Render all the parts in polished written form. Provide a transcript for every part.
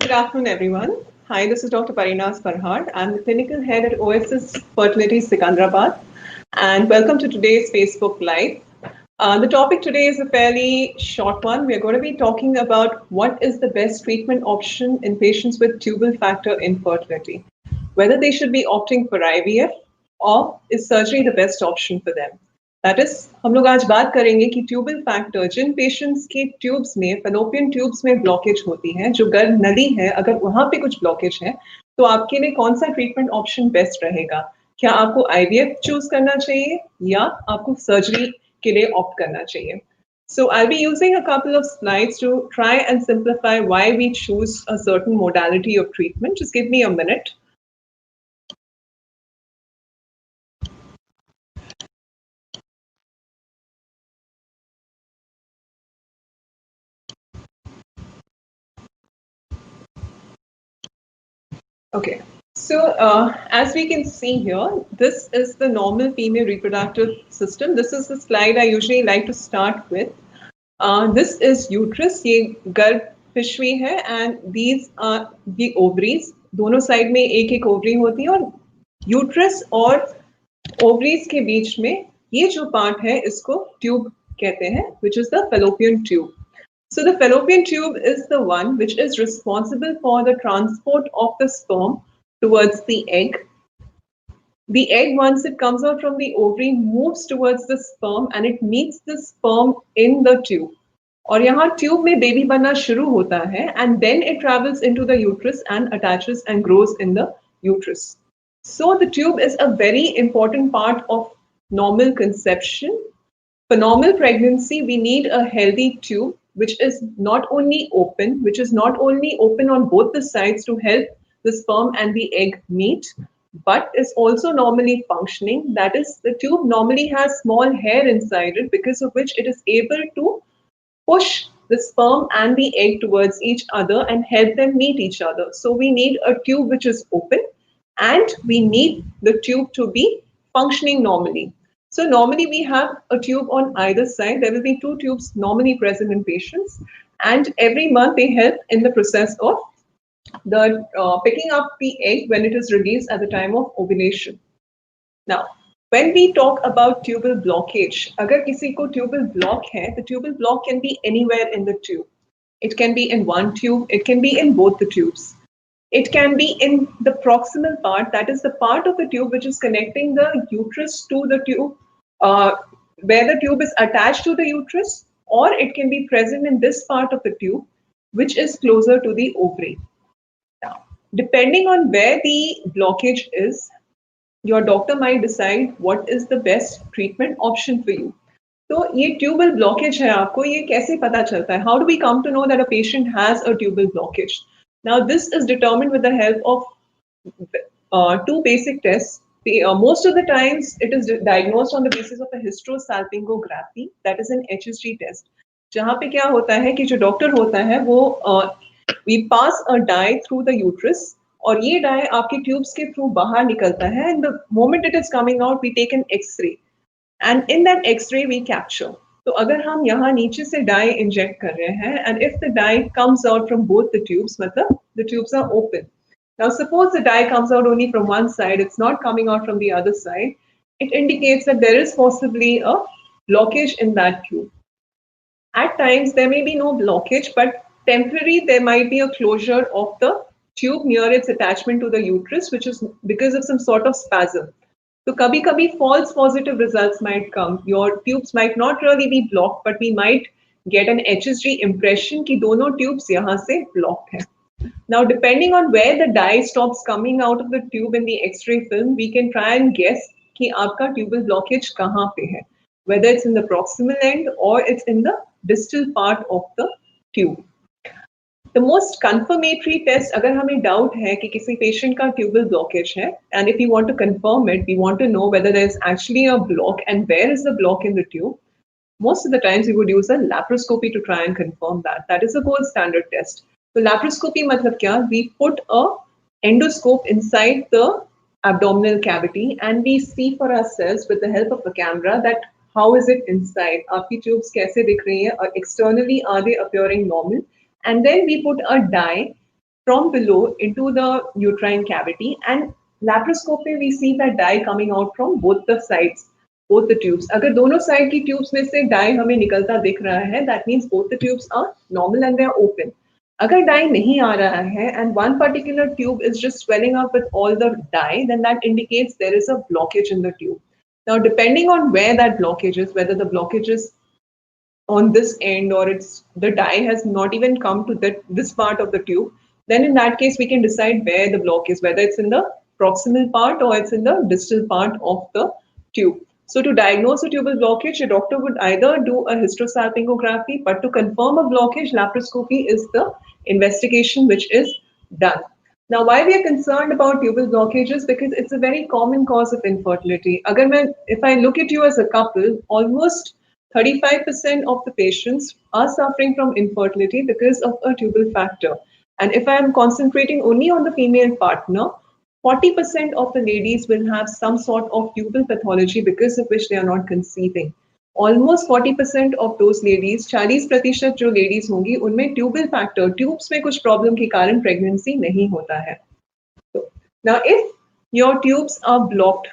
Good afternoon, everyone. Hi, this is Dr. Parinaaz Parhar. I'm the clinical head at Oasis Fertility, Secunderabad, and welcome to today's Facebook Live. The topic today is a fairly short one. We're going to be talking about what is the best treatment option in patients with tubal factor infertility, whether they should be opting for IVF or is surgery the best option for them. That is हम लोग आज बात करेंगे कि tubal factor जिन patients के tubes में fallopian tubes में blockage होती है, जो गर्भ नली है, अगर वहां पे कुछ ब्लॉकेज है तो आपके लिए कौन सा ट्रीटमेंट ऑप्शन बेस्ट रहेगा. क्या आपको आईवीएफ चूज करना चाहिए या आपको सर्जरी के लिए ऑप्ट करना चाहिए. So I'll be using a couple of slides to try and simplify why we choose a certain modality of treatment. Just give me a minute. Okay, so as we can see here, this is the normal female reproductive system. This is the slide I usually like to start with. This is uterus, ये गर्भ पिशवी है, and these are the ovaries. दोनों side में एक एक ovary होती है, और यूट्रस और ओवरीज के बीच में ये जो पार्ट है इसको ट्यूब कहते हैं, which is the fallopian tube. So the fallopian tube is the one which is responsible for the transport of the sperm towards the egg. The egg, once it comes out from the ovary, moves towards the sperm and it meets the sperm in the tube. और यहाँ tube में baby बनना शुरू होता है, and then it travels into the uterus and attaches and grows in the uterus. So the tube is a very important part of normal conception. For normal pregnancy, we need a healthy tube which is not only open on both the sides to help the sperm and the egg meet, but is also normally functioning. That is, the tube normally has small hair inside it, because of which it is able to push the sperm and the egg towards each other and help them meet each other. So we need a tube which is open, and we need the tube to be functioning normally. So normally we have a tube on either side. There will be two tubes normally present in patients, and every month they help in the process of the picking up the egg when it is released at the time of ovulation. Now, when we talk about tubal blockage, अगर किसी को tubal block है, the tubal block can be anywhere in the tube. It can be in one tube, it can be in both the tubes. It can be in the proximal part, that is the part of the tube which is connecting the uterus to the tube, where the tube is attached to the uterus, or it can be present in this part of the tube, which is closer to the ovary. Now, depending on where the blockage is, your doctor might decide what is the best treatment option for you. तो ये tubal blockage है, आपको ये कैसे पता चलता है? How do we come to know that a patient has a tubal blockage? Now, this is determined with the help of two basic tests. Most of the times, it is diagnosed on the basis of a hysterosalpingography, that is an HSG test. जहाँ पे क्या होता है कि जो doctor होता है वो we pass a dye through the uterus, और ये dye आपके ट्यूब्स के थ्रू बाहर निकलता है, and the moment it is coming out, we take an X-ray, and in that X-ray we capture. तो अगर हम यहाँ नीचे से dye inject कर रहे हैं, and if the dye comes out from both the tubes, मतलब the tubes are open. Now suppose the dye comes out only from one side, it's not coming out from the other side, it indicates that there is possibly a blockage in that tube. At times there may be no blockage, but temporarily there might be a closure of the tube near its attachment to the uterus, which is because of some sort of spasm. So kabhi-kabhi false positive results might come. Your tubes might not really be blocked, but we might get an HSG impression कि दोनों tubes यहाँ से blocked हैं. Now, depending on where the dye stops coming out of the tube in the X-ray film, we can try and guess कि आपका tubal blockage कहाँ पे है, whether it's in the proximal end or it's in the distal part of the tube. The most confirmatory test, अगर हमें doubt है कि किसी patient का tubal blockage है, and if we want to confirm it, we want to know whether there is actually a block and where is the block in the tube. Most of the times we would use a laparoscopy to try and confirm that. That is a gold standard test. So laparoscopy मतलब क्या? We put a endoscope inside the abdominal cavity and we see for ourselves with the help of a camera that how is it inside? आपकी tubes कैसे दिख रही हैं? Externally, are they appearing normal? And then we put a dye from below into the uterine cavity, and laparoscopy we see that dye coming out from both the sides, both the tubes. अगर दोनों side की tubes में से dye हमें निकलता दिख रहा है, that means both the tubes are normal and they are open. अगर dye नहीं आ रहा है and one particular tube is just swelling up with all the dye, then that indicates there is a blockage in the tube. Now, depending on where that blockage is, whether the blockage is on this end or it's the dye has not even come to this part of the tube, then in that case we can decide where the block is, whether it's in the proximal part or it's in the distal part of the tube. So to diagnose a tubal blockage, a doctor would either do a hysterosalpingography, but to confirm a blockage, laparoscopy is the investigation which is done. Now, why we are concerned about tubal blockages? Because it's a very common cause of infertility. If I look at you as a couple, almost 35% of the patients are suffering from infertility because of a tubal factor. And if I am concentrating only on the female partner, 40% of the ladies will have some sort of tubal pathology because of which they are not conceiving. Almost 40% of those ladies, 40% जो ladies होंगी, उनमें tubal factor, tubes में कुछ problem के कारण pregnancy नहीं होता है. Now, if your tubes are blocked,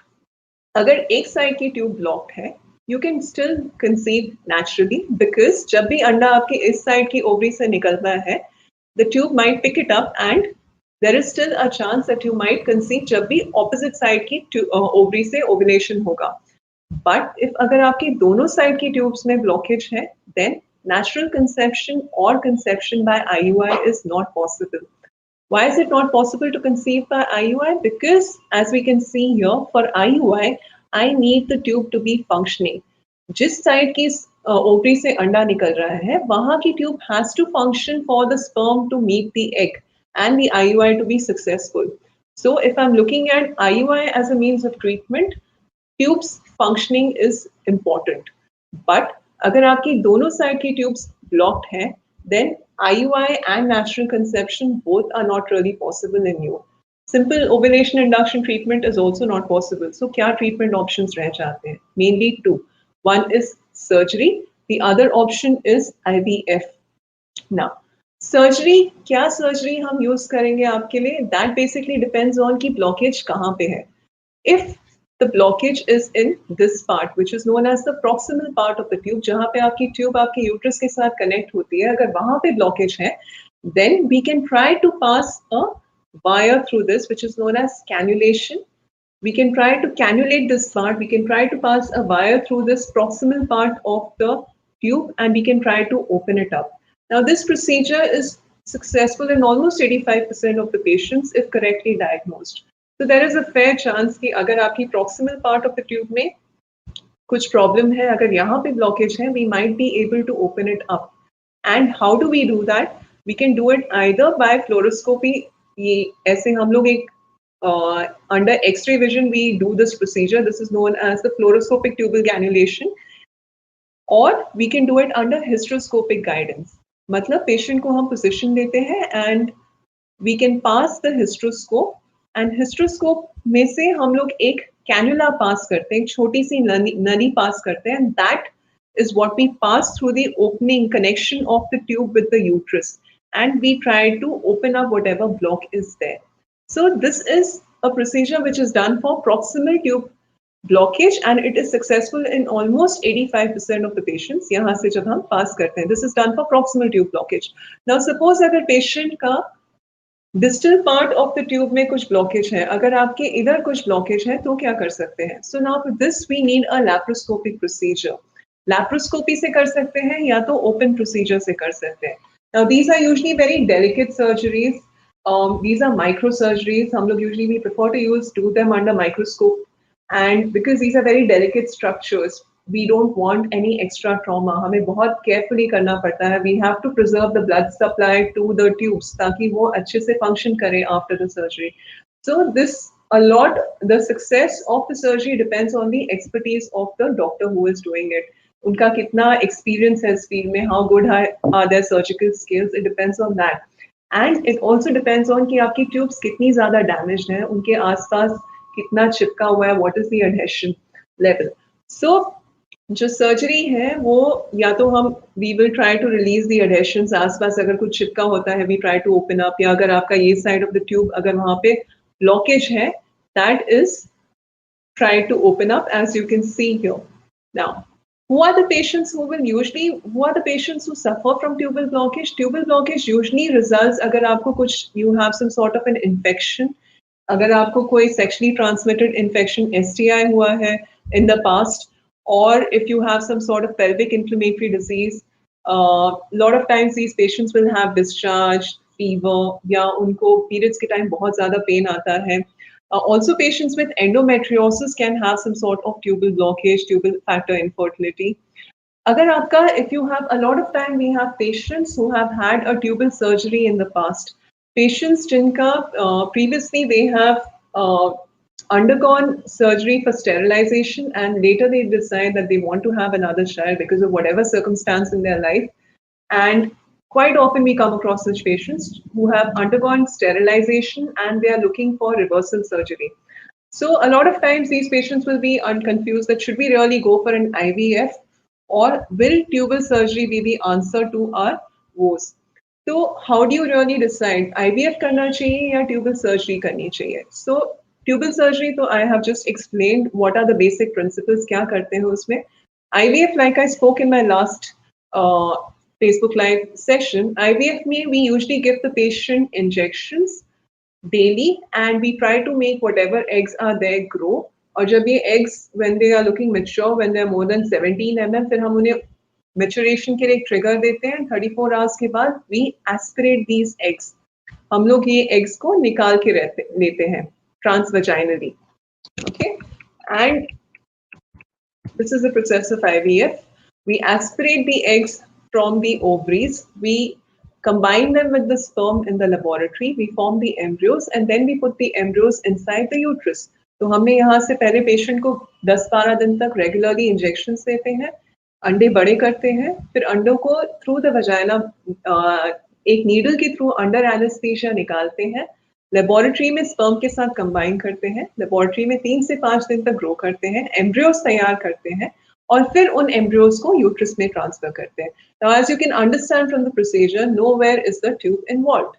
अगर एक side की tube blocked है, you can still conceive naturally because जब भी अंडा आपके इस side की ovary से निकलता है, the tube might pick it up and there is still a chance that you might conceive जब भी opposite side की ovary से ovulation होगा. But if अगर आपकी दोनों side की tubes में blockage है, then natural conception or conception by IUI is not possible. Why is it not possible to conceive by IUI? Because as we can see here, for IUI, I need the tube to be functioning. जिस side की ovary से अंडा निकल रहा है, वहाँ की tube has to function for the sperm to meet the egg and the IUI to be successful. So if I'm looking at IUI as a means of treatment, tubes functioning is important. But अगर आपकी दोनों side की tubes blocked हैं, then IUI and natural conception both are not really possible in you. Simple ovulation induction treatment is also not possible. So क्या treatment options रह जाते हैं? Mainly two. One is surgery. The other option is IVF. Now, surgery, क्या surgery हम use करेंगे आपके लिए? That basically depends on कि blockage कहाँ पे है. If the blockage is in this part, which is known as the proximal part of the tube, जहाँ पे आपकी tube आपके uterus के साथ connect होती है, अगर वहाँ पे blockage है, then we can try to pass a wire through this, which is known as cannulation. We can try to cannulate this part. We can try to pass a wire through this proximal part of the tube, and we can try to open it up. Now, this procedure is successful in almost 85% of the patients if correctly diagnosed. So there is a fair chance कि अगर आपकी proximal part of the tube में कुछ problem है, अगर यहाँ पे blockage है, we might be able to open it up. And how do we do that? We can do it either by fluoroscopy. ये ऐसे हम लोग एक under X-ray vision we do this procedure. This is known as the fluoroscopic tubal cannulation. Or we can do it under hysteroscopic guidance. मतलब patient को हम position देते हैं and we can pass the hysteroscope. And hysteroscope में से हम लोग एक cannula pass करते हैं, एक छोटी सी नली pass करते हैं, and that is what we pass through the opening connection of the tube with the uterus, and we try to open up whatever block is there. So this is a procedure which is done for proximal tube blockage, and it is successful in almost 85% of the patients. यहाँ से जब हम pass करते हैं, this is done for proximal tube blockage. Now suppose अगर patient का distal part of the tube में कुछ ब्लॉकेज है, अगर आपके इधर कुछ ब्लॉकेज है तो क्या कर सकते हैं? So now for this we need a laparoscopic procedure. Laparoscopy से कर सकते हैं या तो ओपन प्रोसीजर से कर सकते हैं. Now these are usually very delicate surgeries. These are micro surgeries. हम लोग usually we prefer to do them under microscope, and because these are very delicate structures, we don't want any extra trauma. हमें बहुत carefully करना पड़ता है. We have to preserve the blood supply to the tubes ताकि वो अच्छे से function करे after the surgery. So the success of the surgery depends on the expertise of the doctor who is doing it. उनका कितना experience है इस field में, how good are their surgical skills, it depends on that. And it also depends on कि आपकी tubes कितनी ज़्यादा damaged हैं, उनके आसपास कितना चिपका हुआ है, what is the adhesion level. So जो सर्जरी है वो या तो हम we will try to release the adhesions, आसपास अगर कुछ चिपका होता है we try to open up, या अगर आपका ये साइड ऑफ द ट्यूब अगर वहां पे ब्लॉकेज है, that is try to open up, as you can see here. Now, who are the patients who will usually, who are the patients who suffer from tubal blockage? Tubal blockage usually results अगर आपको कुछ, you have some sort of an infection, अगर आपको कोई sexually transmitted infection STI हुआ है in the past, or if you have some sort of pelvic inflammatory disease, a lot of times these patients will have discharge, fever, या उनको periods के time बहुत ज़्यादा pain आता है. Also, patients with endometriosis can have some sort of tubal blockage, tubal factor infertility. Agar aapka, if you have a lot of time, we have patients who have had a tubal surgery in the past. Patients jinka previously they have undergone surgery for sterilization, and later they decide that they want to have another child because of whatever circumstance in their life. And quite often we come across such patients who have undergone sterilization and they are looking for reversal surgery. So a lot of times these patients will be unconfused that should we really go for an IVF, or will tubal surgery be the answer to our woes? So how do you really decide IVF करना चाहिए या tubal surgery करनी चाहिए? So tubal surgery, तो I have just explained what are the basic principles, क्या करते हैं उसमें. IVF, like I spoke in my last uh, Facebook Live session, IVF में we usually give the patient injections daily and we try to make whatever eggs are there grow. और जब ये eggs, when they are looking mature, when they are more than 17 mm, फिर हम उन्हें maturation के लिए एक trigger देते हैं. 34 hours के बाद we aspirate these eggs. हम लोग ये eggs को निकाल के लेते हैं transvaginally. Okay, and this is the process of IVF. We aspirate the eggs from the ovaries. We combine them with the sperm in the laboratory. We form the embryos and then we put the embryos inside the uterus. तो हमने यहाँ से पहले patient को 10-12 दिन तक regularly injection देते हैं, अंडे बड़े करते हैं, फिर अंडों को थ्रू द वजाइना एक नीडल के थ्रू अंडर एनेस्थीसिया निकालते हैं, लेबोरेटरी में स्पर्म के साथ कंबाइन करते हैं, लेबोरेटरी में 3 से 5 दिन तक ग्रो करते हैं, एम्ब्रियोज तैयार करते हैं और फिर उन एम्ब्रियोज को यूट्रस में ट्रांसफर करते हैं. Now, as you can understand from the procedure, nowhere is the tube involved.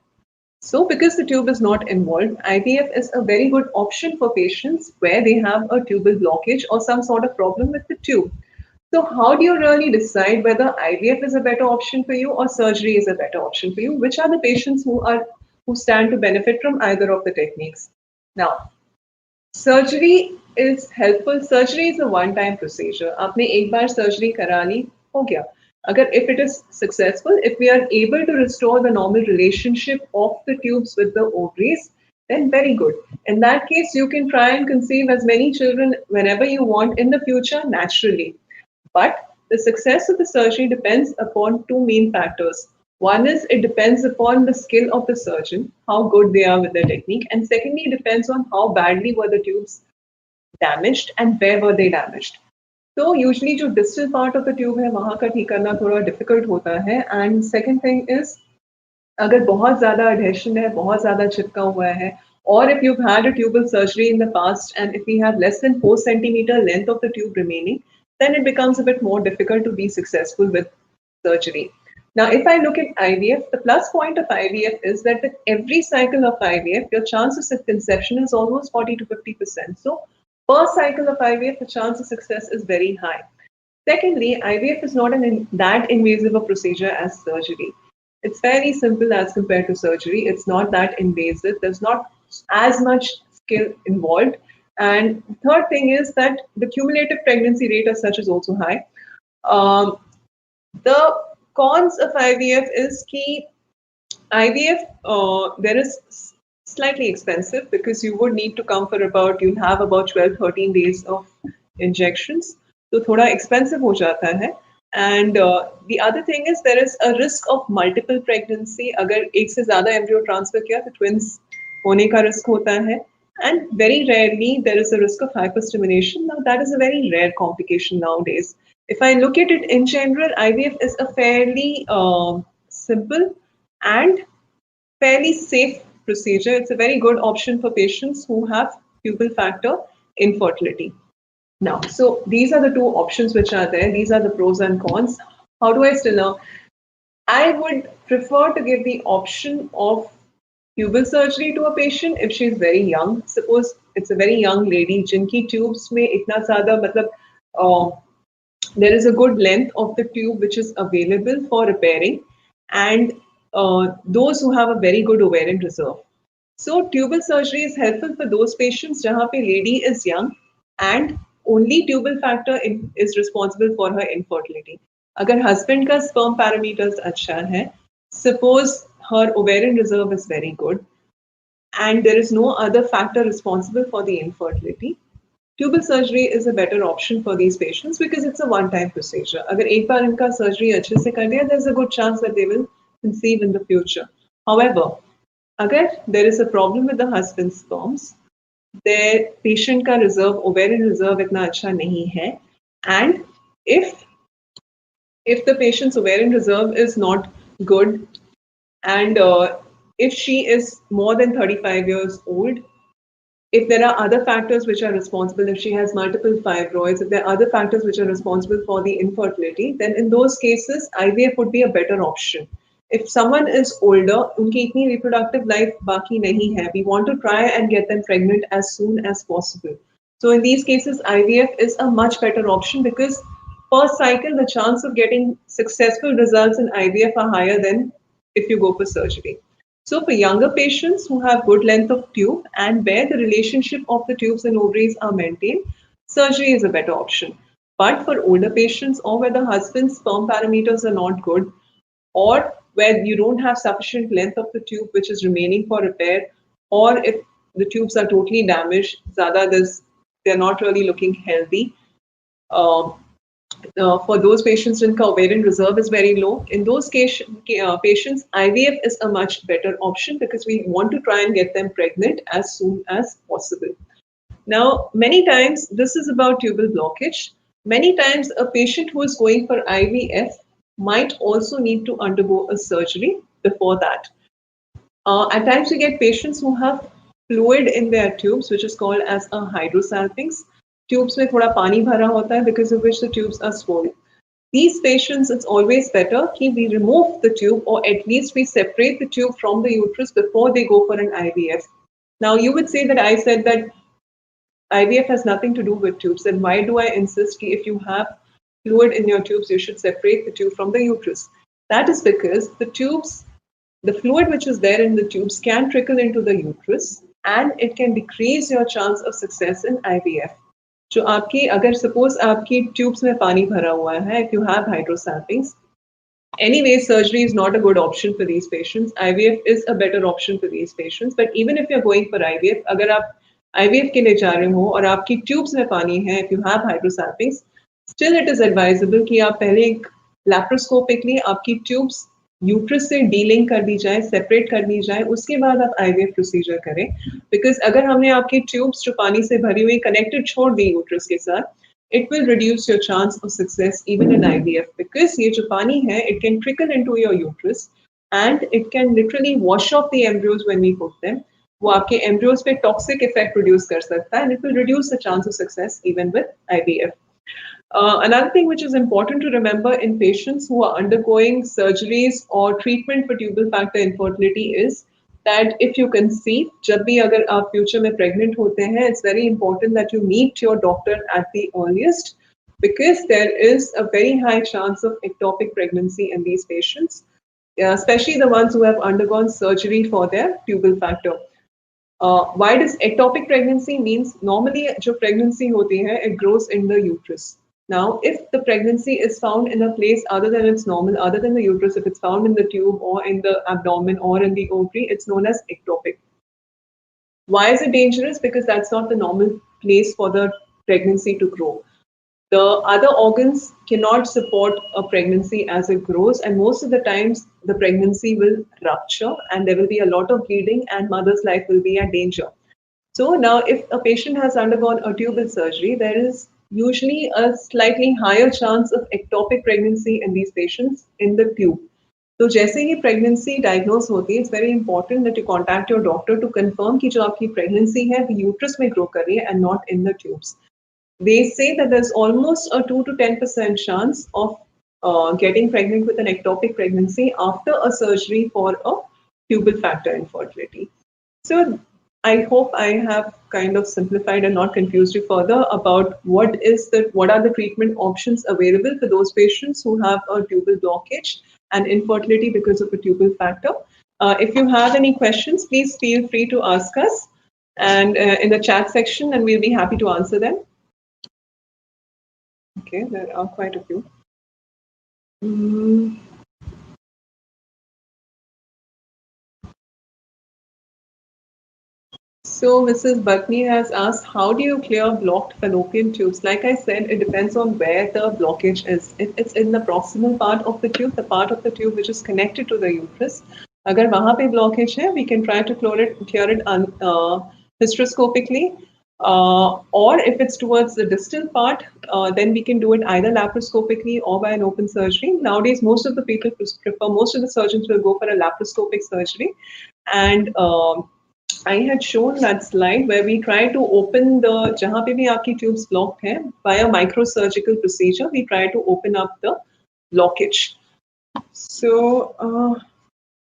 So, because the tube is not involved, IVF is a very good option for patients where they have a tubal blockage or some sort of problem with the tube. So, how do you really decide whether IVF is a better option for you or surgery is a better option for you? Which are the patients who stand to benefit from either of the techniques? Now, surgery is helpful. Surgery is a one-time procedure. आपने एक बार surgery करा ली, हो गया. अगर if it is successful, if we are able to restore the normal relationship of the tubes with the ovaries, then very good. In that case, you can try and conceive as many children whenever you want in the future naturally. But the success of the surgery depends upon two main factors. One is it depends upon the skill of the surgeon, how good they are with their technique, and secondly, it depends on how badly were the tubes damaged and where were they damaged. So usually जो distal part of the tube है वहाँ का ठीक करना थोड़ा difficult होता है. And second thing is अगर बहुत ज़्यादा adhesion है, बहुत ज़्यादा चिपका हुआ है, or if you've had a tubal surgery in the past and if we have less than 4 centimeter length of the tube remaining, then it becomes a bit more difficult to be successful with surgery. Now, if I look at IVF, the plus point of IVF is that with every cycle of IVF, your chances of conception is almost 40 to 50%. So, per cycle of IVF, the chance of success is very high. Secondly, IVF is not that invasive a procedure as surgery. It's very simple as compared to surgery. It's not that invasive. There's not as much skill involved. And third thing is that the cumulative pregnancy rate as such is also high. The cons of IVF is key. IVF, there is slightly expensive because you would need to come for about, you'll have about 12-13 days of injections. So thoda expensive ho jata hai. And the other thing is there is a risk of multiple pregnancy. Agar ek se zyada embryo transfer kiya to twins hone ka risk hota hai. And very rarely there is a risk of hyperstimulation. Now that is a very rare complication nowadays. If I look at it in general, IVF is a fairly simple and fairly safe procedure. It's a very good option for patients who have tubal factor infertility. Now, so these are the two options which are there. These are the pros and cons. How do I still know? I would prefer to give the option of tubal surgery to a patient if she's very young. Suppose it's a very young lady जिनकी tubes में इतना ज़्यादा मतलब there is a good length of the tube which is available for repairing, and those who have a very good ovarian reserve. So tubal surgery is helpful for those patients जहाँ पे lady is young and only tubal factor is responsible for her infertility. अगर husband का sperm parameters अच्छा है, suppose her ovarian reserve is very good and there is no other factor responsible for the infertility, tubal surgery is a better option for these patients because it's a one-time procedure. अगर एक बार इनका surgery अच्छे से कर दिया, there's a good chance that they will conceive in the future. However, अगर there is a problem with the husband's sperms, their patient का reserve, ovarian reserve इतना अच्छा नहीं है, and if the patient's ovarian reserve is not good, and if she is more than 35 years old, if there are other factors which are responsible, if she has multiple fibroids, if there are other factors which are responsible for the infertility, then in those cases, IVF would be a better option. If someone is older, उनकी इतनी reproductive life बाकी नहीं है, we want to try and get them pregnant as soon as possible. So in these cases, IVF is a much better option because per cycle, the chance of getting successful results in IVF are higher than if you go for surgery. So for younger patients who have good length of tube and where the relationship of the tubes and ovaries are maintained, surgery is a better option. But for older patients or where the husband's sperm parameters are not good, or where you don't have sufficient length of the tube which is remaining for repair, or if the tubes are totally damaged, they're not really looking healthy. Uh, for those patients in ovarian reserve is very low, in those patients, IVF is a much better option because we want to try and get them pregnant as soon as possible. Now, many times this is about tubal blockage. Many times a patient who is going for IVF might also need to undergo a surgery before that. At times we get patients who have fluid in their tubes, which is called as a hydrosalpinx. Tubes में थोड़ा पानी भरा होता है because of which the tubes are swollen. These patients, it's always better कि we remove the tube or at least we separate the tube from the uterus before they go for an IVF. Now you would say that I said that IVF has nothing to do with tubes. Then why do I insist that if you have fluid in your tubes, you should separate the tube from the uterus? That is because the fluid which is there in the tubes can trickle into the uterus and it can decrease your chance of success in IVF. जो आपकी अगर suppose आपकी tubes में पानी भरा हुआ है, if you have hydrosalpinx, anyway, surgery is not a good option for these patients. IVF is a better option for these patients. But even if you're going for IVF, अगर आप IVF के लिए जा रहे हो और आपकी tubes में पानी है, if you have hydrosalpinx, still it is advisable कि आप पहले एक laparoscopically आपकी tubes यूट्रस से डीलिंग कर दी जाए, सेपरेट कर दी जाए, उसके बाद आप आईवीएफ प्रोसीजर करें. बिकॉज अगर हमने आपकी ट्यूब्स जो पानी से भरी हुई कनेक्टेड छोड़ दी यूट्रस के साथ, it will reduce your chance of success even in IVF because ये जो पानी है, it can trickle into your uterus and it can literally wash off the embryos when we put them. वो आपके embryos पे toxic effect produce कर सकता है and it will reduce the chance of success even with IVF. Another thing which is important to remember in patients who are undergoing surgeries or treatment for tubal factor infertility is that if you conceive, जब भी अगर आप future में pregnant होते हैं, it's very important that you meet your doctor at the earliest because there is a very high chance of ectopic pregnancy in these patients, especially the ones who have undergone surgery for their tubal factor. Why does ectopic pregnancy means normally जो pregnancy होती है, it grows in the uterus. Now, if the pregnancy is found in a place other than its normal, other than the uterus, if it's found in the tube or in the abdomen or in the ovary, it's known as ectopic. Why is it dangerous? Because that's not the normal place for the pregnancy to grow. The other organs cannot support a pregnancy as it grows, and most of the times the pregnancy will rupture and there will be a lot of bleeding and mother's life will be at danger. So now if a patient has undergone a tubal surgery, there is usually a slightly higher chance of ectopic pregnancy in these patients in the tube. तो जैसे ही pregnancy diagnose होती है, it's very important that you contact your doctor to confirm कि जो आपकी pregnancy है वो uterus में grow कर रही है and not in the tubes. they say that there's almost a 2 to 10% chance of getting pregnant with an ectopic pregnancy after a surgery for a tubal factor infertility. So I hope I have kind of simplified and not confused you further about what are the treatment options available for those patients who have a tubal blockage and infertility because of a tubal factor. If you have any questions, please feel free to ask us and in the chat section, and we'll be happy to answer them. Okay, there are quite a few. So Mrs. Bhatni has asked, how do you clear blocked fallopian tubes? Like I said, it depends on where the blockage is. If it's in the proximal part of the tube, the part of the tube which is connected to the uterus, agar wahan pe blockage hai, we can try to clear it hysteroscopically. Or if it's towards the distal part, then we can do it either laparoscopically or by an open surgery. Nowadays, most of the people prefer, most of the surgeons will go for a laparoscopic surgery. And I had shown that slide where we try to open the jahan pe bhi aapki tubes blocked hai, by a microsurgical procedure, we try to open up the blockage. So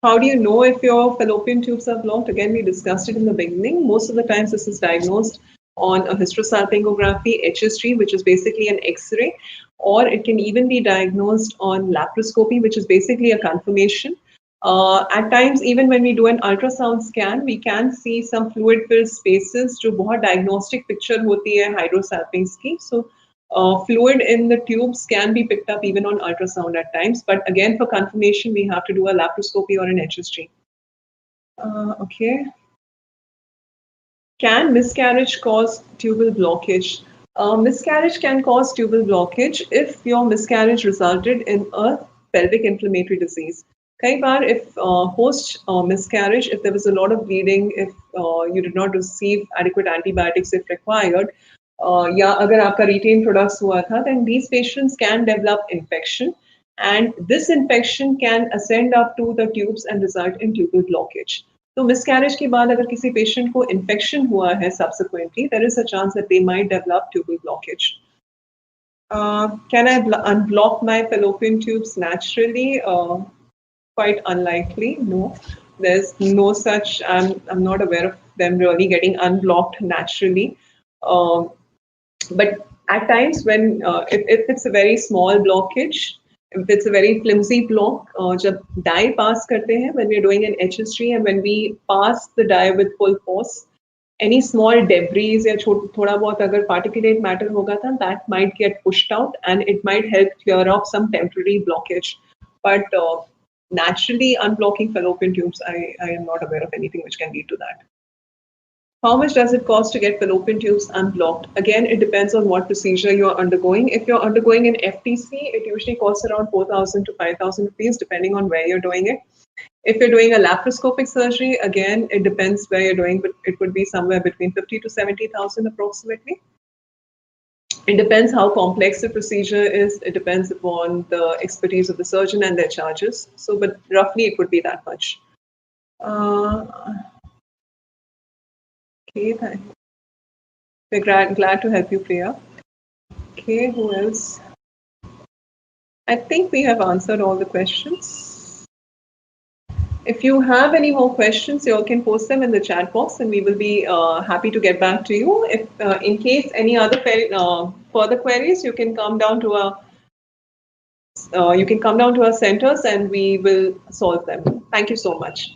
how do you know if your fallopian tubes are blocked? Again, we discussed it in the beginning. Most of the times this is diagnosed on a hysterosalpingography, HSG, which is basically an X-ray, or it can even be diagnosed on laparoscopy, which is basically a confirmation. At times, even when we do an ultrasound scan, we can see some fluid-filled spaces, जो बहुत diagnostic picture होती है hydrosalpinx की. So fluid in the tubes can be picked up even on ultrasound at times, but again, for confirmation, we have to do a laparoscopy or an HSG. Okay. Can miscarriage cause tubal blockage? Miscarriage can cause tubal blockage if your miscarriage resulted in a pelvic inflammatory disease. कई बार if post miscarriage, if there was a lot of bleeding, if you did not receive adequate antibiotics if required, या अगर आपका retained products हुआ था, then these patients can develop infection, and this infection can ascend up to the tubes and result in tubal blockage. तो miscarriage के बाद अगर किसी patient को infection हुआ है subsequently, there is a chance that they might develop tubal blockage. Can I unblock my fallopian tubes naturally? Quite unlikely. No, there's no such. I'm not aware of them really getting unblocked naturally. But at times when if it's a very small blockage, if it's a very flimsy block, जब dye pass करते हैं, when we're doing an HSG and when we pass the dye with full force, any small debris या थोड़ा बहुत अगर particulate matter होगा था, that might get pushed out and it might help clear off some temporary blockage. But naturally unblocking fallopian tubes, I am not aware of anything which can lead to that. How much does it cost to get fallopian tubes unblocked? Again, it depends on what procedure you're undergoing. If you're undergoing an FTC, it usually costs around 4,000 to 5,000 rupees, depending on where you're doing it. If you're doing a laparoscopic surgery, again, it depends where you're doing, but it would be somewhere between 50 to 70,000 approximately. It depends how complex the procedure is. It depends upon the expertise of the surgeon and their charges. So, but roughly it would be that much. Okay, thank you. We're glad to help you, Priya. Okay, who else? I think we have answered all the questions. If you have any more questions, you all can post them in the chat box and we will be happy to get back to you. If in case any other further queries, you can come down to our centers and we will solve them. Thank you so much.